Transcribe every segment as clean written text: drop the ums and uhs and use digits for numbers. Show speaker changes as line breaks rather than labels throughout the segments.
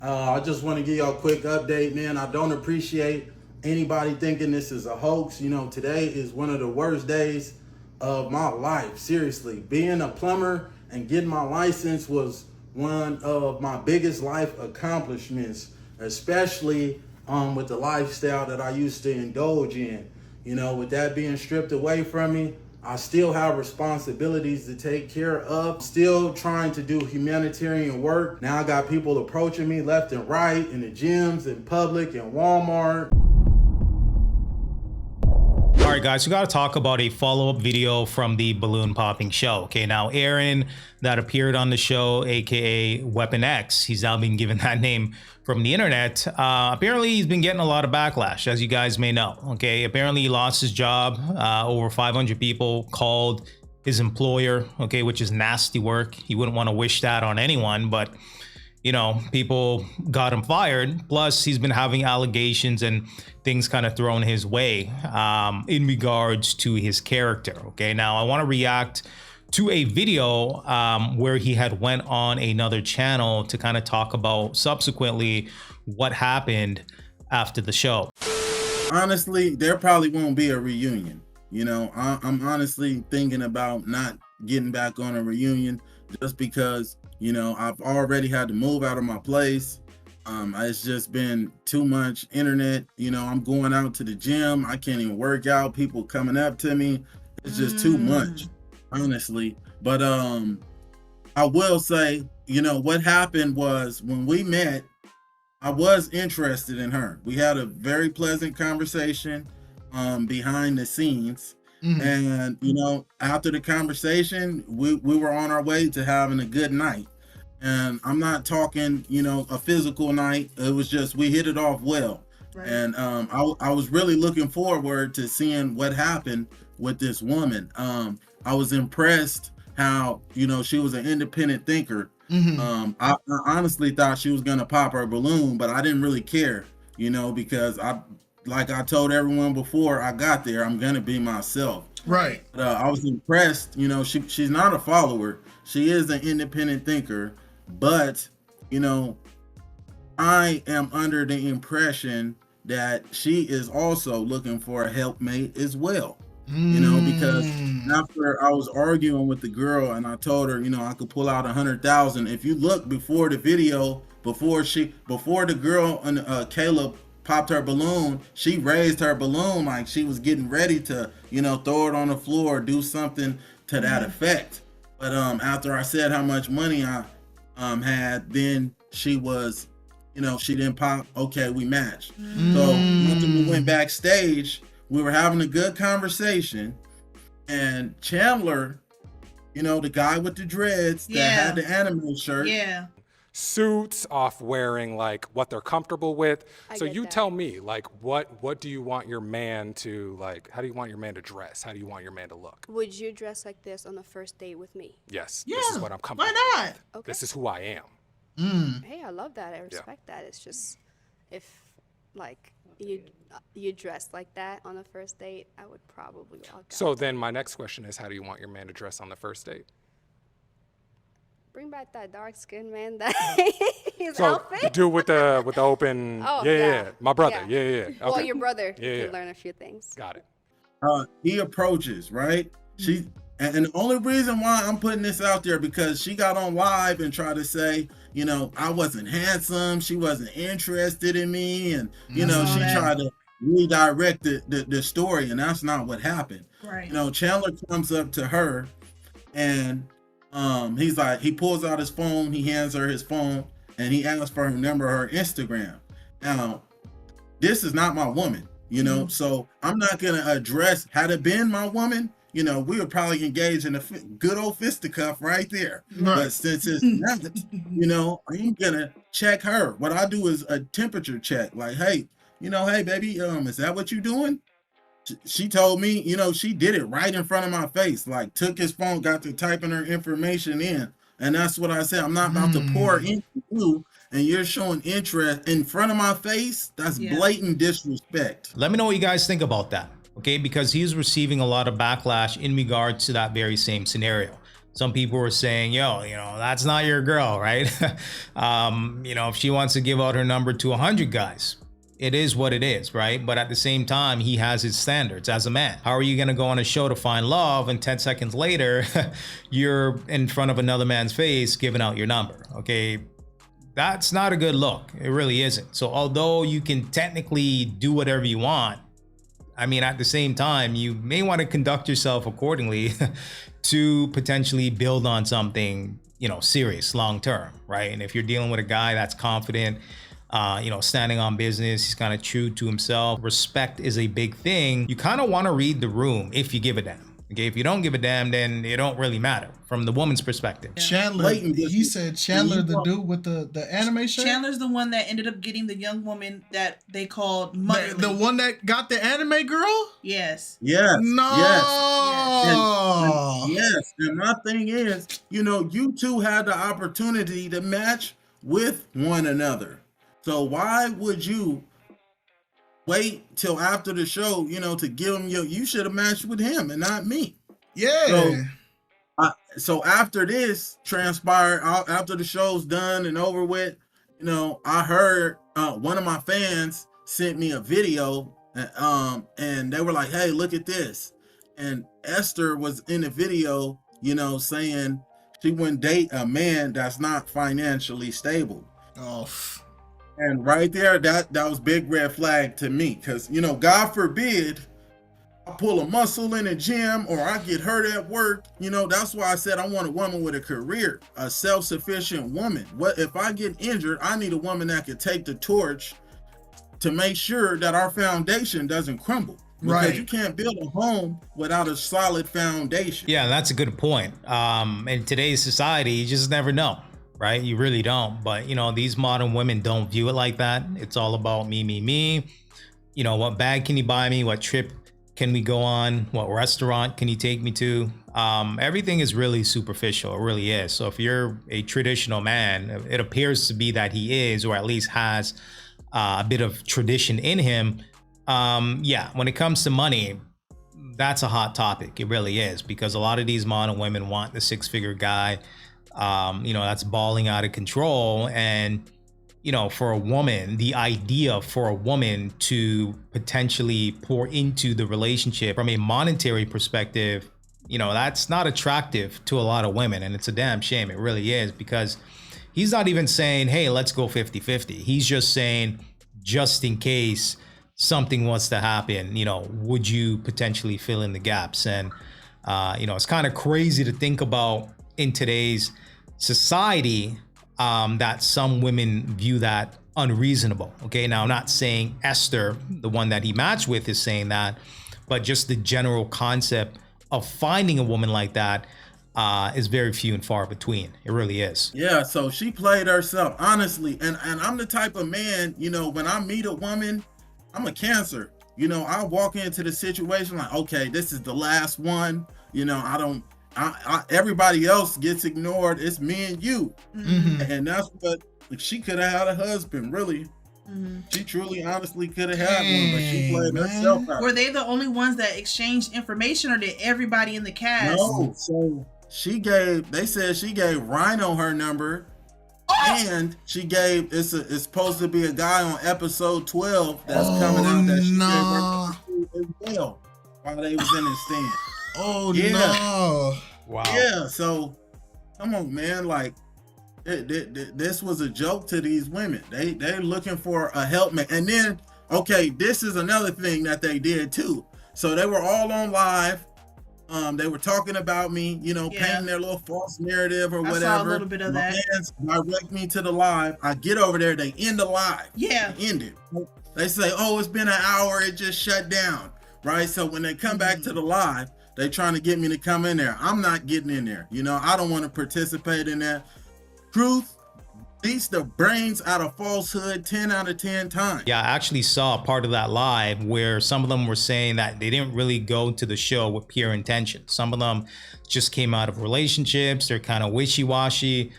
I just want to give y'all a quick update, man. I don't appreciate anybody thinking this is a hoax. You know, today is one of the worst days of my life. Seriously, being a plumber and getting my license was one of my biggest life accomplishments, especially with the lifestyle that I used to indulge in. You know, with that being stripped away from me, I still have responsibilities to take care of, still trying to do humanitarian work. Now I got people approaching me left and right in the gyms, in public, in Walmart.
All right, guys, we got to talk about a follow-up video from the balloon popping show. Okay, now Aaron that appeared on the show, aka Weapon X, he's now been given that name from the internet. Apparently, he's been getting a lot of backlash, as you guys may know. Okay, apparently he lost his job. Over 500 people called his employer. Okay, which is nasty work. He wouldn't want to wish that on anyone, but you know, people got him fired. Plus, he's been having allegations and things kind of thrown his way in regards to his character. Okay, now I want to react to a video where he had went on another channel to kind of talk about subsequently what happened after the show.
Honestly, there probably won't be a reunion. You know, I'm honestly thinking about not getting back on a reunion just because, you know, I've already had to move out of my place. It's just been too much internet. You know, I'm going out to the gym. I can't even work out. People coming up to me. It's just too much, honestly. But I will say, you know, what happened was when we met, I was interested in her. We had a very pleasant conversation behind the scenes. And, you know, after the conversation, we were on our way to having a good night. And I'm not talking, you know, a physical night. It was just, we hit it off well. Right. And I was really looking forward to seeing what happened with this woman. I was impressed how, you know, she was an independent thinker. I honestly thought she was going to pop her balloon, but I didn't really care, you know, because like I told everyone before I got there, I'm going to be myself.
Right.
I was impressed. You know, she's not a follower. She is an independent thinker. But, you know, I am under the impression that she is also looking for a helpmate as well. You know, because after I was arguing with the girl and I told her, you know, I could pull out 100,000. If you look before the video, before the girl and Caleb popped her balloon, she raised her balloon like she was getting ready to, you know, throw it on the floor, do something to that effect. But after I said how much money I had, then she was, you know, she didn't pop. Okay, we matched. So after we went backstage, we were having a good conversation, and Chandler, you know, the guy with the dreads that had the anime shirt,
suits off wearing like what they're comfortable with. So you tell me, like, what do you want your man to, like, how do you want your man to dress? How do you want your man to look?
Would you dress like this on the first date with me?
Yes.
Yeah,
this is what I'm comfortable
why not?
with.
Okay.
This is who I am.
Hey, I love that. I respect that. It's just, if like you dress like that on the first date, I would probably walk out.
So then my next question is, how do you want your man to dress on the first date?
Bring back that dark skin man, that his
So
outfit.
do with the open.
Oh,
yeah. My brother. Yeah.
Okay. Well, your brother.
Yeah,
You
yeah.
learn a few things.
Got it.
he approaches, right? And the only reason why I'm putting this out there, because she got on live and tried to say, you know, I wasn't handsome, she wasn't interested in me, and you know, she tried to redirect the story, and that's not what happened.
Right.
You know, Chandler comes up to her, and he's like, he pulls out his phone, he hands her his phone, and he asks for her number, her Instagram. Now, this is not my woman, you know, so I'm not gonna address, had it been my woman, you know, we would probably engage in a good old fisticuff right there.
Right.
But since it's not, you know, I'm gonna check her. What I do is a temperature check. Like, hey, you know, hey, baby, is that what you doing? She told me, you know, she did it right in front of my face. Like, took his phone, got to typing her information in. And that's what I said. I'm not about to pour into you, and you're showing interest in front of my face. That's blatant disrespect.
Let me know what you guys think about that. Okay, because he's receiving a lot of backlash in regards to that very same scenario. Some people were saying, yo, that's not your girl, right? If she wants to give out her number to 100 guys, it is what it is, right? But at the same time, he has his standards as a man. How are you going to go on a show to find love and 10 seconds later, you're in front of another man's face giving out your number? Okay, that's not a good look. It really isn't. So although you can technically do whatever you want, I mean, at the same time, you may want to conduct yourself accordingly to potentially build on something, serious long term, right? And if you're dealing with a guy that's confident, standing on business, he's kind of true to himself. Respect is a big thing. You kind of want to read the room if you give a damn. Okay, if you don't give a damn, then it don't really matter from the woman's perspective.
Chandler, he said Chandler, the dude with the anime shirt.
Chandler's the one that ended up getting the young woman that they called Motherly.
The one that got the anime girl?
Yes.
Yes.
No.
Yes. Yes. And my thing is, you two had the opportunity to match with one another. So why would you wait till after the show, to give him you should have matched with him and not me.
Yeah.
So after this transpired, after the show's done and over with, I heard one of my fans sent me a video, and they were like, "Hey, look at this." And Esther was in the video, saying she wouldn't date a man that's not financially stable.
Oh.
And right there, that was big red flag to me, because God forbid I pull a muscle in a gym or I get hurt at work. That's why I said I want a woman with a career, a self-sufficient woman. What if I get injured? I need a woman that could take the torch to make sure that our foundation doesn't crumble. Because you can't build a home without a solid foundation.
Yeah, that's a good point. In today's society, you just never know. Right? You really don't. But, these modern women don't view it like that. It's all about me, me, me. What bag can you buy me? What trip can we go on? What restaurant can you take me to? Everything is really superficial. It really is. So if you're a traditional man, it appears to be that he is, or at least has a bit of tradition in him. When it comes to money, that's a hot topic. It really is, because a lot of these modern women want the six-figure guy. That's balling out of control. And, for a woman, the idea for a woman to potentially pour into the relationship from a monetary perspective, that's not attractive to a lot of women. And it's a damn shame. It really is, because he's not even saying, hey, let's go 50-50. He's just saying, just in case something was to happen, would you potentially fill in the gaps? And, it's kind of crazy to think about in today's society, that some women view that unreasonable. Okay, now I'm not saying Esther, the one that he matched with, is saying that, but just the general concept of finding a woman like that is very few and far between. It really is.
Yeah, so she played herself, honestly. And I'm the type of man, when I meet a woman, I'm a Cancer. I walk into the situation like, okay, this is the last one. Everybody else gets ignored. It's me and you. Mm-hmm. And that's what she could have had a husband, really. Mm-hmm. She truly, honestly could have had one, but she played herself out.
Were they the only ones that exchanged information, or did everybody in the cast?
No, so they said she gave Rhino her number, and she gave, it's supposed to be a guy on episode 12 that's coming out that she gave her as well while they was in his stand.
Oh, yeah. No.
Wow.
Yeah, so come on, man. Like, this was a joke to these women. They're looking for a helpmate. And then, okay, this is another thing that they did too. So they were all on live. They were talking about me, painting their little false narrative or whatever. I saw a
little bit of that.
Fans direct me to the live. I get over there, they end the live.
Yeah.
They end it. They say, oh, it's been an hour, it just shut down. Right? So when they come back to the live, they trying to get me to come in there. I'm not getting in there. I don't want to participate in that. Truth beats the brains out of falsehood 10 out of 10 times.
Yeah, I actually saw part of that live where some of them were saying that they didn't really go to the show with pure intention. Some of them just came out of relationships. They're kind of wishy-washy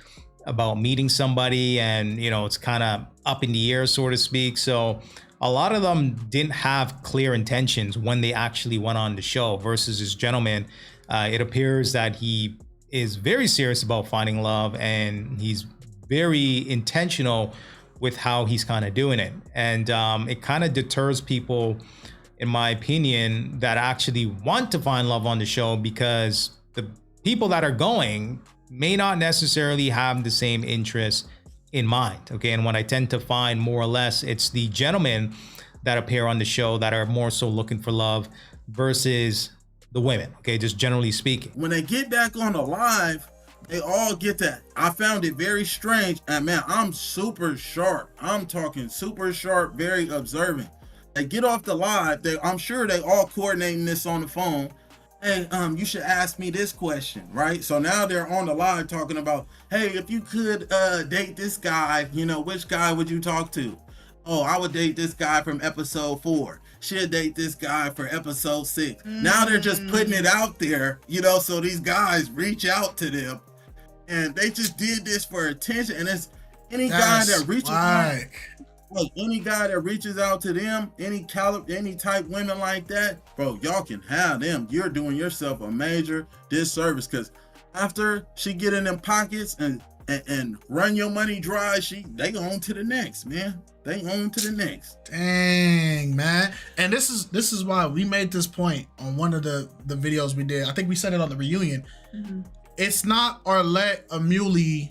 about meeting somebody, and it's kind of up in the air, so to speak. So a lot of them didn't have clear intentions when they actually went on the show, versus this gentleman. It appears that he is very serious about finding love, and he's very intentional with how he's kind of doing it. And it kind of deters people, in my opinion, that actually want to find love on the show, because the people that are going may not necessarily have the same interest in mind. Okay. And what I tend to find, more or less, it's the gentlemen that appear on the show that are more so looking for love versus the women. Okay. Just generally speaking.
When they get back on the live, they all get that. I found it very strange. And man, I'm super sharp. I'm talking super sharp, very observant. They get off the live. I'm sure they all coordinating this on the phone. Hey, you should ask me this question, right? So now they're on the live talking about, hey, if you could date this guy, you know, which guy would you talk to? Oh, I would date this guy from episode 4. She'll date this guy for episode 6. Now they're just putting it out there, you know, so these guys reach out to them, and they just did this for attention. And it's any guy that reaches out, like any guy that reaches out to them, any type women like that, bro, y'all can have them. You're doing yourself a major disservice, because after she get in them pockets and run your money dry, they on to the next, man. They on to the next.
Dang, man. And this is why we made this point on one of the videos we did. I think we said it on the reunion. It's not Arlette Amuli.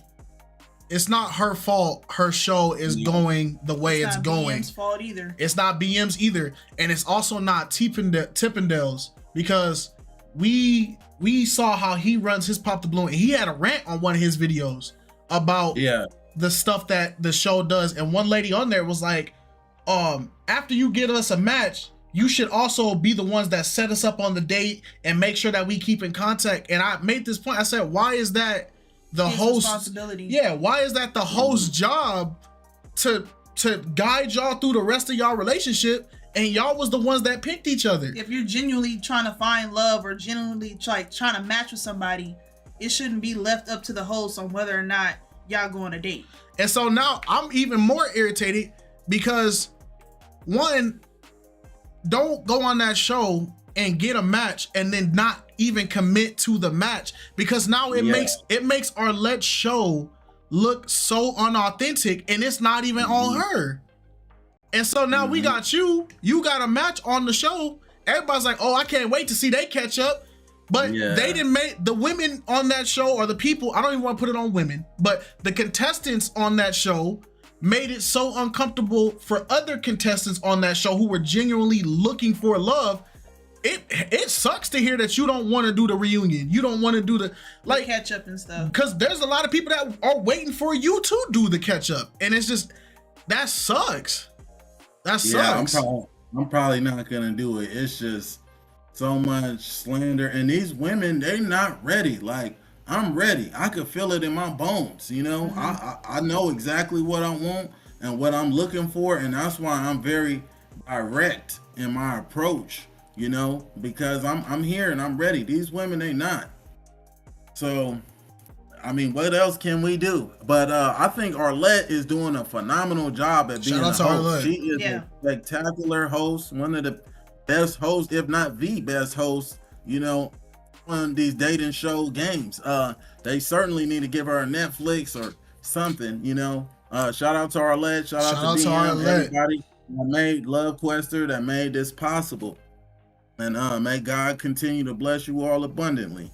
It's not her fault her show is going the way it's going.
It's not BM's fault either.
It's not BM's either. And it's also not Tippendale's, because we saw how he runs his Pop the Balloon. And he had a rant on one of his videos about the stuff that the show does. And one lady on there was like, after you get us a match, you should also be the ones that set us up on the date and make sure that we keep in contact. And I made this point. I said, why is that the host responsibility? Yeah, why is that the host's job to guide y'all through the rest of y'all relationship, and y'all was the ones that picked each other?
If you're genuinely trying to find love or genuinely trying to match with somebody, it shouldn't be left up to the host on whether or not y'all go on a date.
And so now I'm even more irritated, because one, don't go on that show and get a match and then not even commit to the match, because now it makes Arlette's show look so unauthentic, and it's not even on her. And so now we got you got a match on the show. Everybody's like, oh, I can't wait to see they catch up. But they didn't make the women on that show, or the people, I don't even want to put it on women, but the contestants on that show made it so uncomfortable for other contestants on that show who were genuinely looking for love. It sucks to hear that you don't want to do the reunion. You don't want to do the
catch up and stuff.
Because there's a lot of people that are waiting for you to do the catch up. And it's just, that sucks. That sucks.
I'm probably not going to do it. It's just so much slander. And these women, they not ready. Like, I'm ready. I could feel it in my bones. You know, I know exactly what I want and what I'm looking for. And that's why I'm very direct in my approach. You know, because I'm here and I'm ready. These women, they not. So, I mean, what else can we do? But I think Arlette is doing a phenomenal job at being a host.
Arlette.
She is a spectacular host, one of the best hosts, if not the best host, you know, on these dating show games. They certainly need to give her a Netflix or something, you know. Shout out to Arlette. Shout out to BM, everybody that made Love Quester, that made this possible. And may God continue to bless you all abundantly.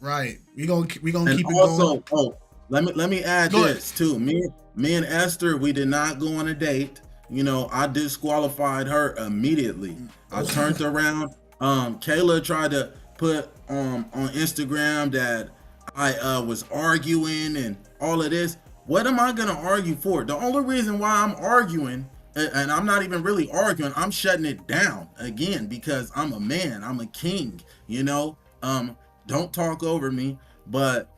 Right. We gonna keep it going.
Oh, let me add this too. Me and Esther, we did not go on a date. You know, I disqualified her immediately. I turned around. Kayla tried to put on Instagram that I was arguing and all of this. What am I gonna argue for? The only reason why I'm arguing, and I'm not even really arguing, I'm shutting it down again, because I'm a man, I'm a king, you know. Don't talk over me. But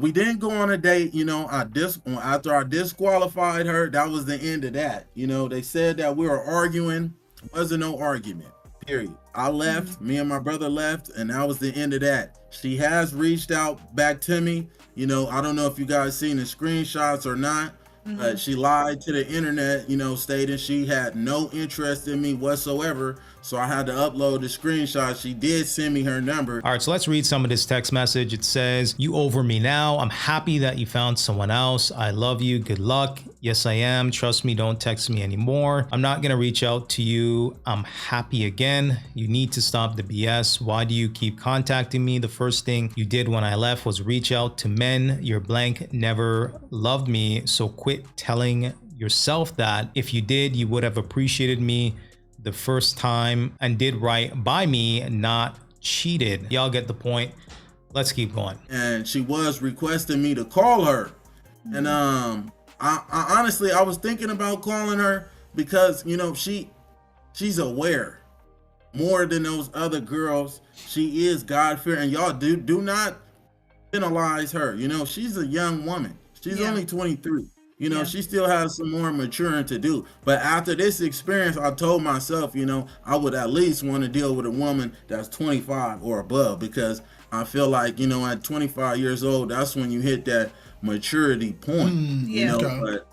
we didn't go on a date, you know. After I disqualified her, that was the end of that. You know, they said that we were arguing. Wasn't no argument, period. I left, me and my brother left, and that was the end of that. She has reached out back to me. You know, I don't know if you guys seen the screenshots or not. She lied to the internet, you know, stating she had no interest in me whatsoever. So I had to upload the screenshot. She did send me her number.
All right, so let's read some of this text message. It says, "You over me now. I'm happy that you found someone else. I love you. Good luck. Yes, I am. Trust me, don't text me anymore. I'm not gonna reach out to you. I'm happy again. You need to stop the BS. Why do you keep contacting me? The first thing you did when I left was reach out to men. Your blank never loved me, so quit telling yourself that. If you did, you would have appreciated me the first time and did right by me, not cheated." Y'all get the point. Let's keep going.
And she was requesting me to call her. And I honestly, I was thinking about calling her because, you know, she's aware more than those other girls. She is God-fearing. Y'all do not penalize her. You know, she's a young woman. She's only 23. You know, she still has some more maturing to do. But after this experience, I told myself, you know, I would at least want to deal with a woman that's 25 or above, because I feel like, you know, at 25 years old, that's when you hit that maturity point. You know,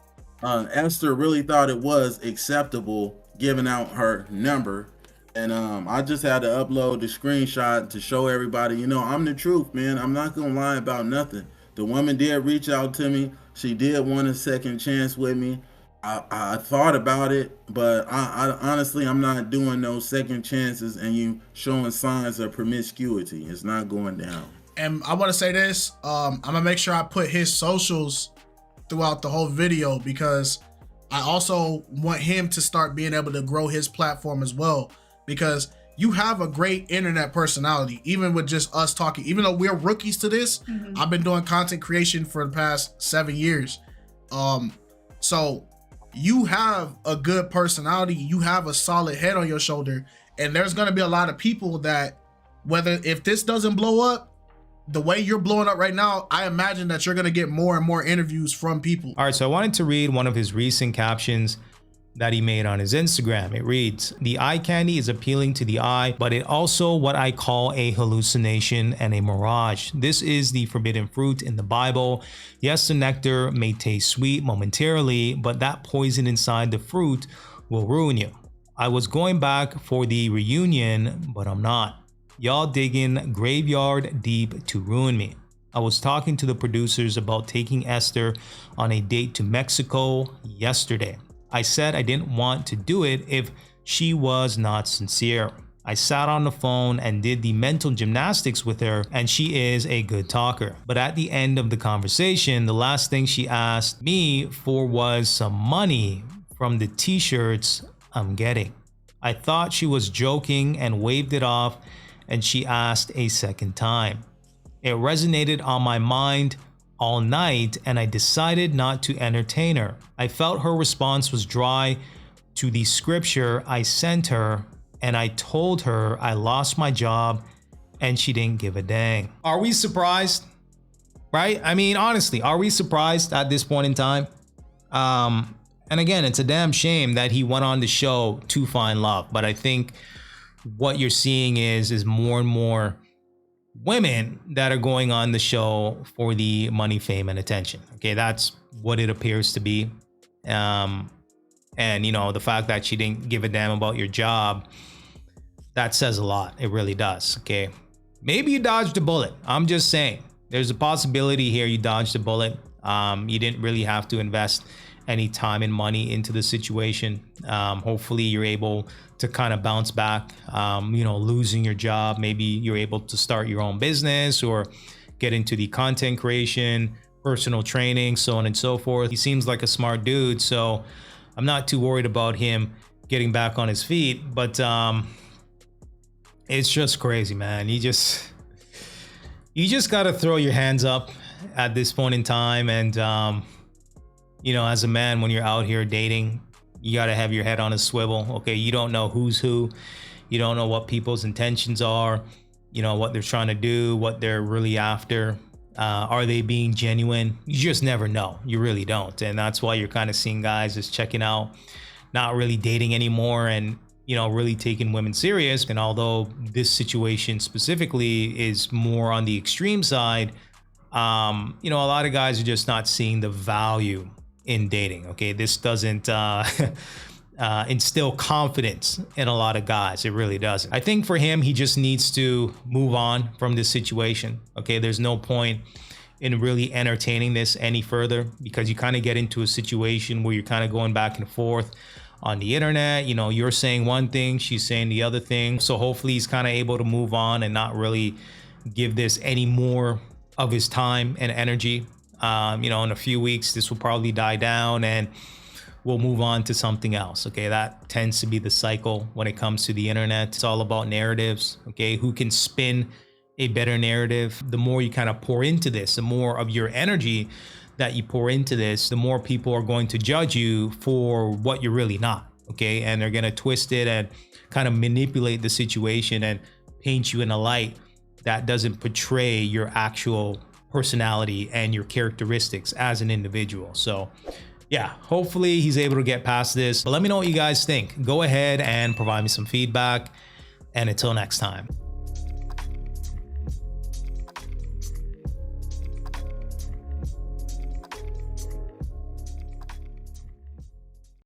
but Esther really thought it was acceptable giving out her number. And I just had to upload the screenshot to show everybody, you know, I'm the truth, man. I'm not going to lie about nothing. The woman did reach out to me. She did want a second chance with me. I thought about it, but I honestly, I'm not doing no second chances and you showing signs of promiscuity. It's not going down.
And I want to say this, I'm gonna make sure I put his socials throughout the whole video, because I also want him to start being able to grow his platform as well, because you have a great internet personality, even with just us talking. Even though we're rookies to this, I've been doing content creation for the past 7 years. So you have a good personality, you have a solid head on your shoulder, and there's gonna be a lot of people that, if this doesn't blow up the way you're blowing up right now, I imagine that you're gonna get more and more interviews from people.
All right, so I wanted to read one of his recent captions that he made on his Instagram. It reads, "The eye candy is appealing to the eye, but it also what I call a hallucination and a mirage. This is the forbidden fruit in the Bible. Yes, the nectar may taste sweet momentarily, but that poison inside the fruit will ruin you. I was going back for the reunion, but I'm not. Y'all digging graveyard deep to ruin me. I was talking to the producers about taking Esther on a date to Mexico yesterday. I said I didn't want to do it if she was not sincere. I sat on the phone and did the mental gymnastics with her, and she is a good talker. But at the end of the conversation, the last thing she asked me for was some money from the t-shirts I'm getting. I thought she was joking and waved it off, and she asked a second time. It resonated on my mind all night, and I decided not to entertain her. I felt her response was dry to the scripture I sent her, and I told her I lost my job, and she didn't give a dang." Are we surprised? Right? I mean, honestly, are we surprised at this point in time? And again, it's a damn shame that he went on the show to find love, but I think what you're seeing is more and more women that are going on the show for the money, fame, and attention. Okay, that's what it appears to be. And you know, the fact that she didn't give a damn about your job, that says a lot. It really does. Okay, maybe you dodged a bullet. I'm just saying, there's a possibility here you dodged a bullet. You didn't really have to invest any time and money into the situation. Hopefully you're able to kind of bounce back, you know, losing your job. Maybe you're able to start your own business or get into the content creation, personal training, so on and so forth. He seems like a smart dude, so I'm not too worried about him getting back on his feet, but it's just crazy, man. You just got to throw your hands up at this point in time. And you know, as a man, when you're out here dating, you got to have your head on a swivel. Okay, you don't know who's who. You don't know what people's intentions are, you know, what they're trying to do, what they're really after. Are they being genuine? You just never know. You really don't. And that's why you're kind of seeing guys just checking out, not really dating anymore, and, you know, really taking women serious. And although this situation specifically is more on the extreme side, you know, a lot of guys are just not seeing the value in dating. Okay, this doesn't instill confidence in a lot of guys. It really doesn't. I think for him, he just needs to move on from this situation. Okay, there's no point in really entertaining this any further, because you kind of get into a situation where you're kind of going back and forth on the internet. You know, you're saying one thing, she's saying the other thing. So hopefully he's kind of able to move on and not really give this any more of his time and energy. You know, in a few weeks, this will probably die down and we'll move on to something else. Okay, that tends to be the cycle when it comes to the internet. It's all about narratives. Okay, who can spin a better narrative? The more you kind of pour into this, the more of your energy that you pour into this, the more people are going to judge you for what you're really not. Okay, and they're going to twist it and kind of manipulate the situation and paint you in a light that doesn't portray your actual personality and your characteristics as an individual. So yeah, hopefully he's able to get past this. But let me know what you guys think. Go ahead and provide me some feedback. And until next time.